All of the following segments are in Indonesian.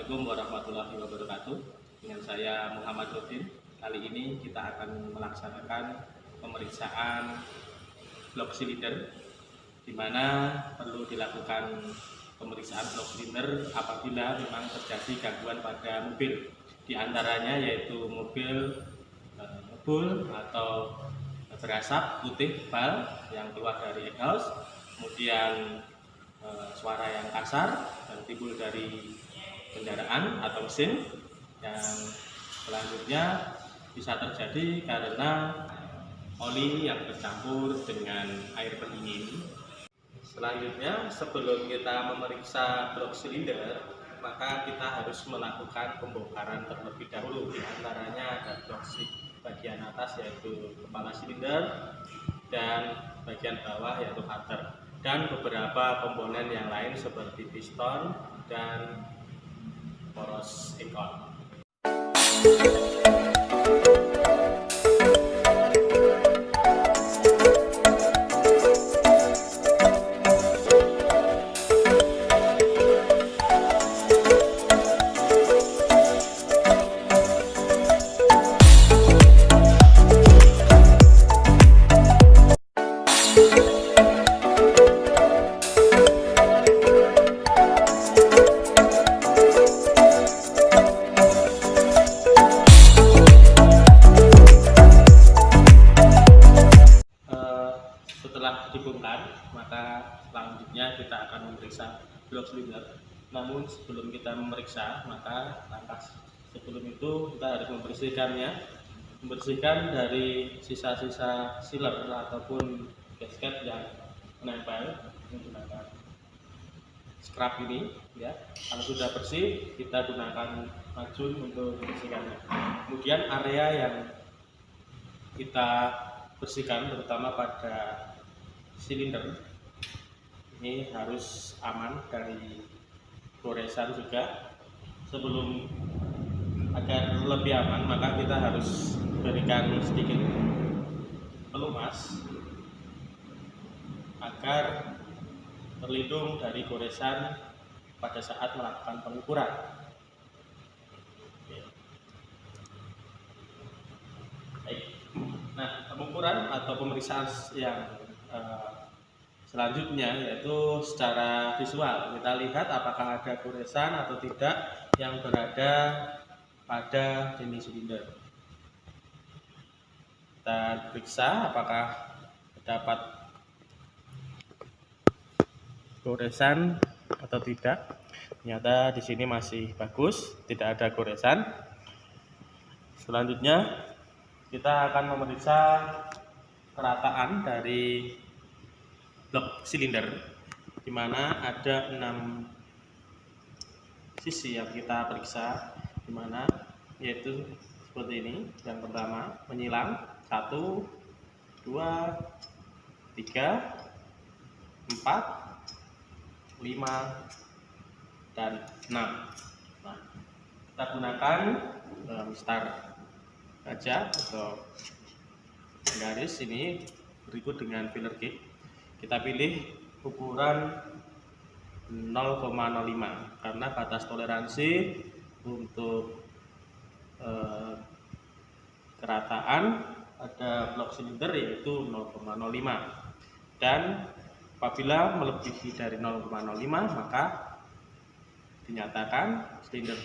Assalamualaikum warahmatullahi wabarakatuh. Dengan saya Muhammad Rodin. Kali ini kita akan melaksanakan pemeriksaan blok silinder, di mana perlu dilakukan pemeriksaan blok silinder apabila memang terjadi gangguan pada mobil. Di antaranya yaitu mobil ngebul atau berasap putih tebal yang keluar dari exhaust, kemudian suara yang kasar dan timbul dari kendaraan atau mesin. Yang selanjutnya bisa terjadi karena oli yang bercampur dengan air pendingin. Selanjutnya, sebelum kita memeriksa blok silinder, maka kita harus melakukan pembongkaran terlebih dahulu. Di antaranya ada blok bagian atas yaitu kepala silinder dan bagian bawah yaitu header, dan beberapa komponen yang lain seperti piston dan poros ekor. Setelah dibongkar, maka selanjutnya kita akan memeriksa blok silinder. Namun sebelum kita memeriksa, maka langkah sebelum itu kita harus membersihkan dari sisa-sisa sealer ataupun gasket yang menempel menggunakan scrub ini, ya. Kalau sudah bersih, kita gunakan macun untuk membersihkannya. Kemudian area yang kita bersihkan terutama pada silinder ini harus aman dari goresan juga. Sebelum agar lebih aman, maka kita harus berikan sedikit pelumas agar terlindung dari goresan pada saat melakukan pengukuran. Baik. Nah, pengukuran atau pemeriksaan yang selanjutnya yaitu secara visual. Kita lihat apakah ada goresan atau tidak yang berada pada dinding silinder. Kita periksa apakah terdapat goresan atau tidak. Ternyata di sini masih bagus, tidak ada goresan. Selanjutnya kita akan memeriksa kerataan dari blok silinder, di mana ada 6 sisi yang kita periksa, di mana yaitu seperti ini. Yang pertama menyilang 1, 2, 3, 4, 5, dan 6. Nah, kita gunakan mistar kaca atau garis ini berikut dengan filler gauge. Kita pilih ukuran 0,05 karena batas toleransi untuk kerataan pada blok silinder yaitu 0,05, dan apabila melebihi dari 0,05 maka dinyatakan silinder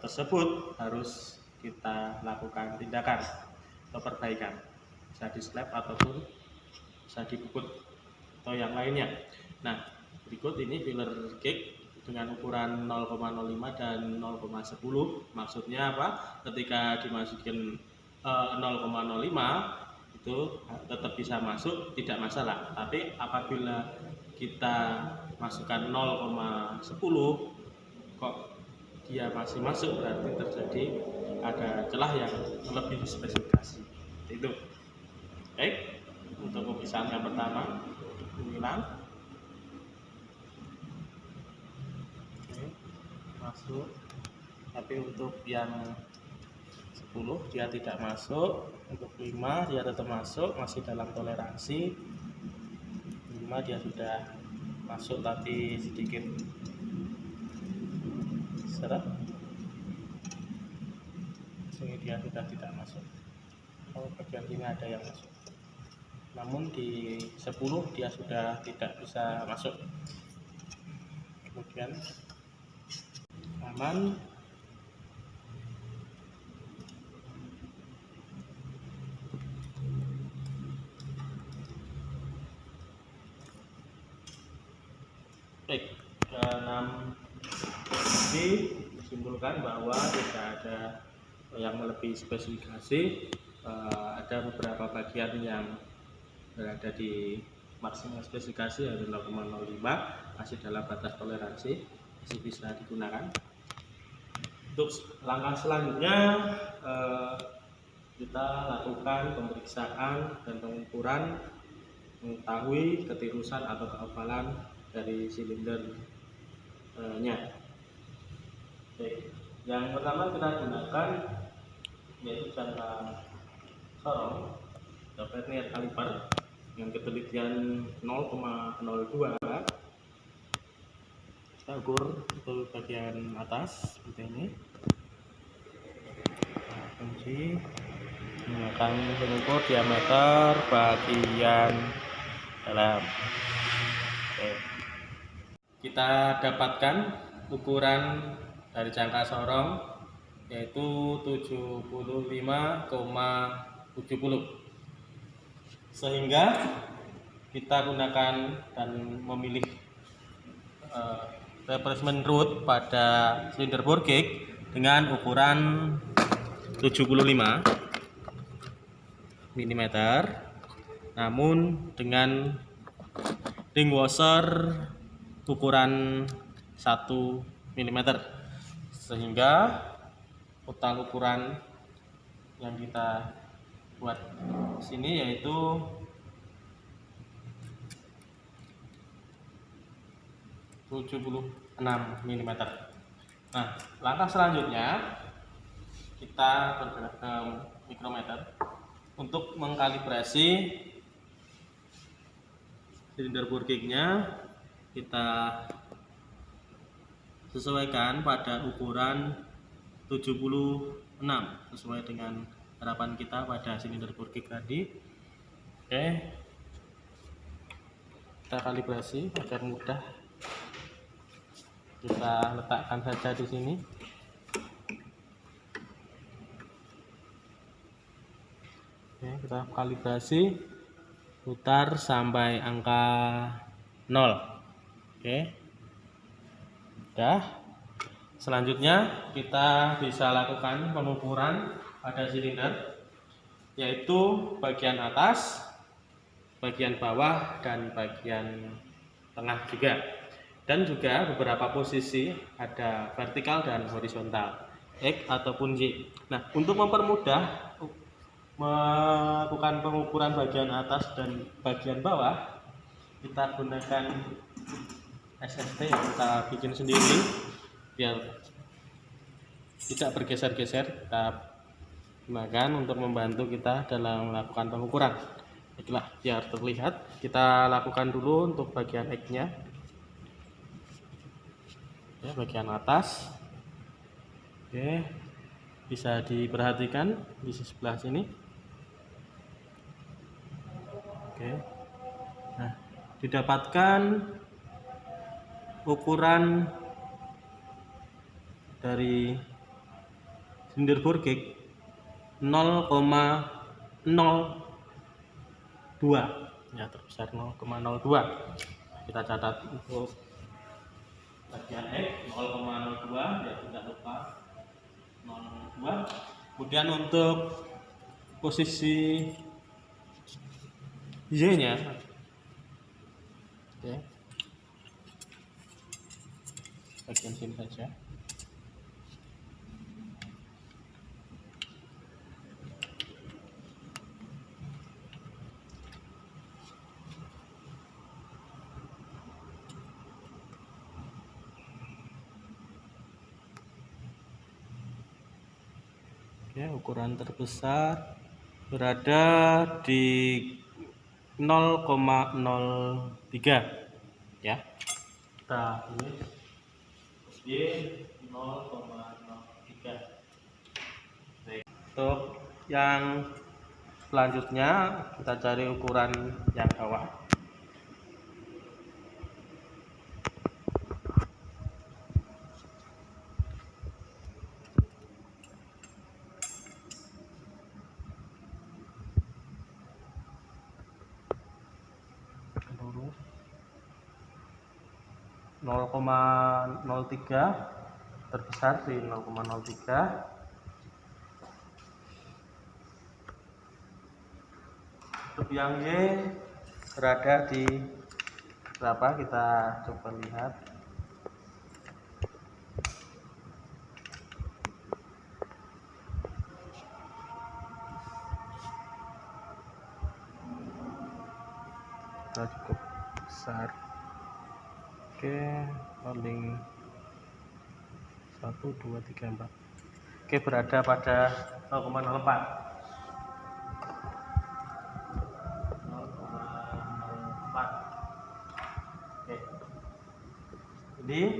tersebut harus kita lakukan tindakan atau perbaikan, bisa di slap ataupun bisa dibukut atau yang lainnya. Nah, berikut ini filler gauge dengan ukuran 0,05 dan 0,10. Maksudnya apa? Ketika dimasukin 0,05 itu tetap bisa masuk, tidak masalah. Tapi apabila kita masukkan 0,10 kok dia masih masuk, berarti terjadi ada celah yang lebih spesifikasi. Itu. Baik. Untuk pemeriksaan yang pertama, menyilang, masuk. Tapi untuk yang 10 dia tidak masuk, untuk 5 dia tetap masuk, masih dalam toleransi. 5 dia sudah masuk tapi sedikit seret, sehingga dia sudah tidak masuk. Kalau bagian sini ada yang masuk, namun di 10 dia sudah tidak bisa masuk. Kemudian aman, baik. Dalam disimpulkan bahwa tidak ada yang melebihi spesifikasi. Ada beberapa bagian yang berada di maksimal spesifikasi yaitu 0,05, masih dalam batas toleransi, masih bisa digunakan. Untuk langkah selanjutnya kita lakukan pemeriksaan dan pengukuran mengetahui ketirusan atau keovalan dari silindernya. Yang pertama kita gunakan yaitu jangka sorong atau vernier kaliper dengan ketelitian 0,02. Kita ukur untuk bagian atas seperti ini. Kunci menggunakan pengukur diameter bagian dalam. Kita dapatkan ukuran dari jangka sorong yaitu 75,70, sehingga kita gunakan dan memilih replacement root pada silinder bore gauge dengan ukuran 75 mm, namun dengan ring washer ukuran 1 mm, sehingga total ukuran yang kita buat sini yaitu 76 mm. Nah, langkah selanjutnya kita bergerak ke mikrometer untuk mengkalibrasi silinder bore gauge-nya. Kita sesuaikan pada ukuran 76 sesuai dengan harapan kita pada silinder bore gauge tadi. Oke, kita kalibrasi agar mudah. Kita letakkan saja di sini. Oke, kita kalibrasi putar sampai angka 0. Oke, udah. Selanjutnya kita bisa lakukan pengukuran pada silinder, yaitu bagian atas, bagian bawah, dan bagian tengah juga. Dan juga beberapa posisi, ada vertikal dan horizontal, X ataupun Y. Nah, untuk mempermudah melakukan pengukuran bagian atas dan bagian bawah, kita gunakan SST yang kita bikin sendiri biar tidak bergeser-geser. Kita gunakan untuk membantu kita dalam melakukan pengukuran. Itulah biar terlihat. Kita lakukan dulu untuk bagian X-nya. Ya, bagian atas. Oke, bisa diperhatikan di sebelah sini. Oke, nah, didapatkan ukuran dari silinder bore gauge 0,02, ya, terbesar 0,02. Kita catat untuk bagian X 0,02, ya, tidak lupa 0,02. Kemudian untuk posisi Y-nya, oke, bagian sini saja. Ya, ukuran terbesar berada di 0,03, ya. Kita tulis Y 0,03. Untuk yang selanjutnya kita cari ukuran yang bawah. Lurus 0,03, terbesar di 0,03. Untuk yang Y berada di berapa, kita coba lihat. Kita cukup besar. Oke, paling 1, 2, 3, 4. Oke, berada pada 0,04. Jadi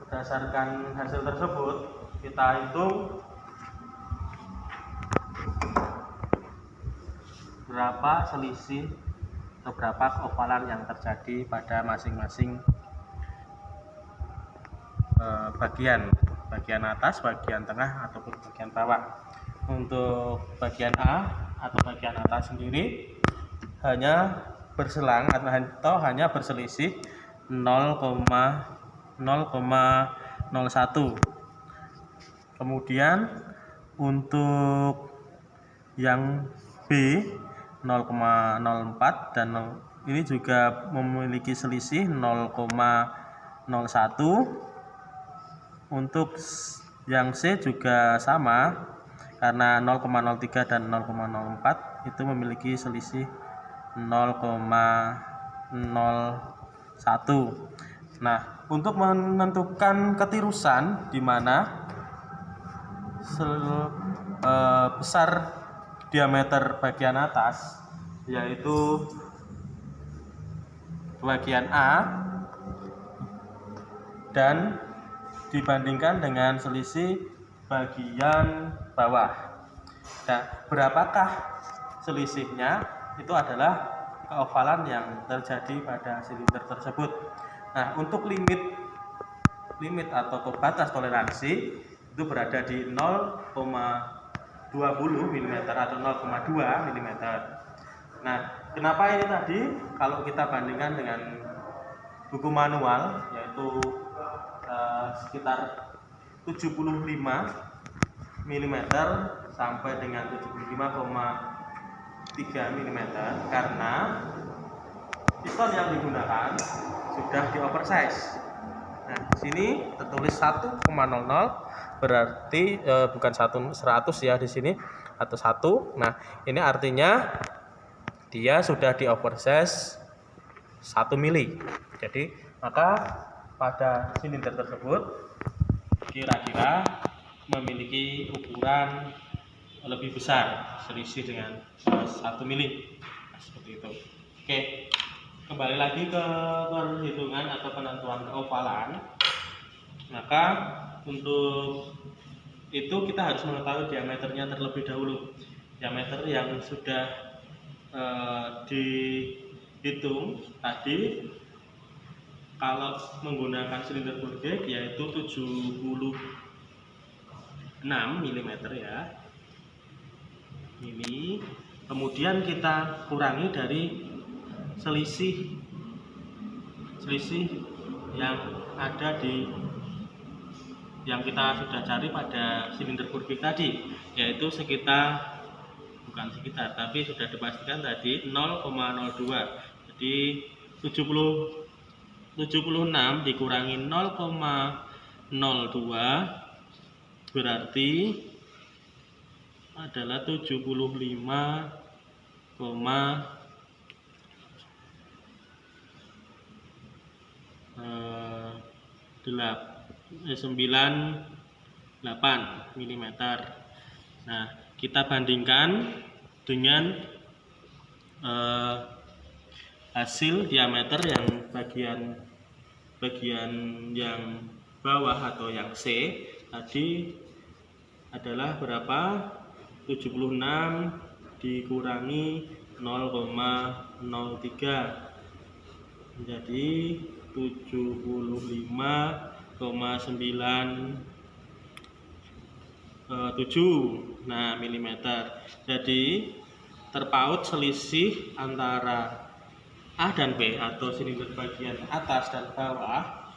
berdasarkan hasil tersebut kita hitung berapa selisih atau berapa keovalan yang terjadi pada masing-masing bagian atas, bagian tengah ataupun bagian bawah. Untuk bagian A atau bagian atas sendiri hanya berselang atau hanya berselisih 0,01. Kemudian untuk yang B 0,04 dan ini juga memiliki selisih 0,01. Untuk yang C juga sama, karena 0,03 dan 0,04 itu memiliki selisih 0,01. Nah, untuk menentukan ketirusan di mana besar diameter bagian atas, yaitu bagian A, dan dibandingkan dengan selisih bagian bawah. Nah, berapakah selisihnya? Itu adalah keovalan yang terjadi pada silinder tersebut. Nah, untuk limit atau batas toleransi itu berada di 0,20 mm atau 0,2 mm. Nah, kenapa ini tadi? Kalau kita bandingkan dengan buku manual, yaitu sekitar 75 mm sampai dengan 75,3 mm, karena piston yang digunakan sudah di oversize. Nah, di sini tertulis 1,00, berarti bukan 100 ya di sini, atau 1. Nah, ini artinya dia sudah di oversize 1 mili. Jadi, maka pada silinder tersebut kira-kira memiliki ukuran lebih besar, selisih dengan 1 mili. Nah, seperti itu. Oke, kembali lagi ke perhitungan atau penentuan keovalan. Maka untuk itu kita harus mengetahui diameternya terlebih dahulu. Diameter yang sudah dihitung tadi, kalau menggunakan silinder Burgek yaitu 76 mm ya. Ini kemudian kita kurangi dari selisih yang ada yang kita sudah cari pada silinder Burgek tadi, yaitu tapi sudah dipastikan tadi 0,02. Jadi 76 dikurangi 0,02 berarti adalah 75,98 mm. Nah, kita bandingkan dengan hasil diameter yang bagian bagian yang bawah atau yang C tadi adalah berapa? 76 dikurangi 0,03 menjadi 75,97 milimeter. Jadi terpaut selisih antara A dan B atau silinder bagian atas dan bawah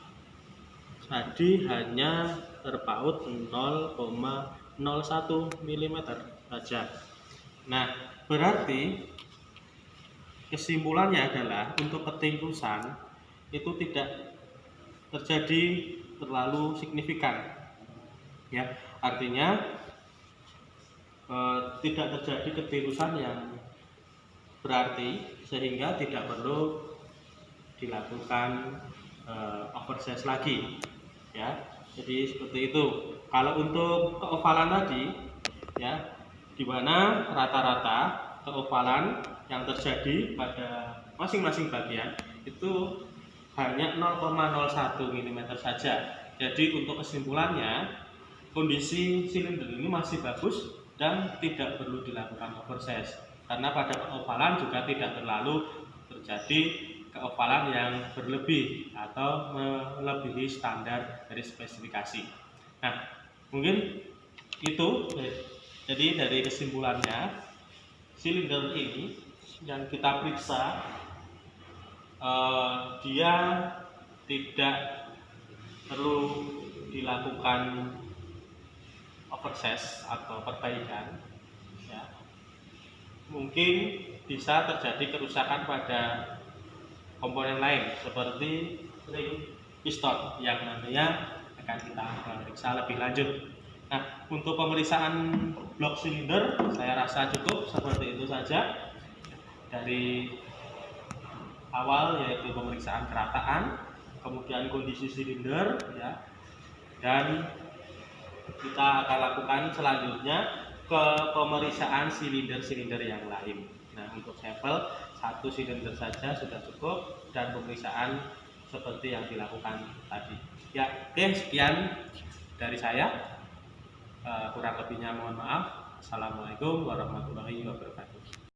tadi hanya terpaut 0,01 mm saja. Nah, berarti kesimpulannya adalah untuk ketinggusan itu tidak terjadi terlalu signifikan, ya. Artinya tidak terjadi ketinggusan yang berarti sehingga tidak perlu dilakukan oversize lagi, ya. Jadi seperti itu. Kalau untuk keovalan tadi, ya, di mana rata-rata keovalan yang terjadi pada masing-masing bagian itu hanya 0,01 mm saja. Jadi untuk kesimpulannya, kondisi silinder ini masih bagus dan tidak perlu dilakukan oversize. Karena pada keovalan juga tidak terlalu terjadi keovalan yang berlebih atau melebihi standar dari spesifikasi. Nah, mungkin itu. Jadi dari kesimpulannya, silinder ini yang kita periksa dia tidak perlu dilakukan oversize atau perbaikan, ya. Mungkin bisa terjadi kerusakan pada komponen lain seperti ring piston yang nantinya akan kita periksa lebih lanjut. Nah, untuk pemeriksaan blok silinder saya rasa cukup seperti itu saja dari awal, yaitu pemeriksaan kerataan, kemudian kondisi silinder, ya, dan kita akan lakukan selanjutnya ke pemeriksaan silinder-silinder yang lain. Nah, untuk sampel satu silinder saja sudah cukup dan pemeriksaan seperti yang dilakukan tadi. Ya, oke, sekian dari saya. Kurang lebihnya mohon maaf. Assalamualaikum warahmatullahi wabarakatuh.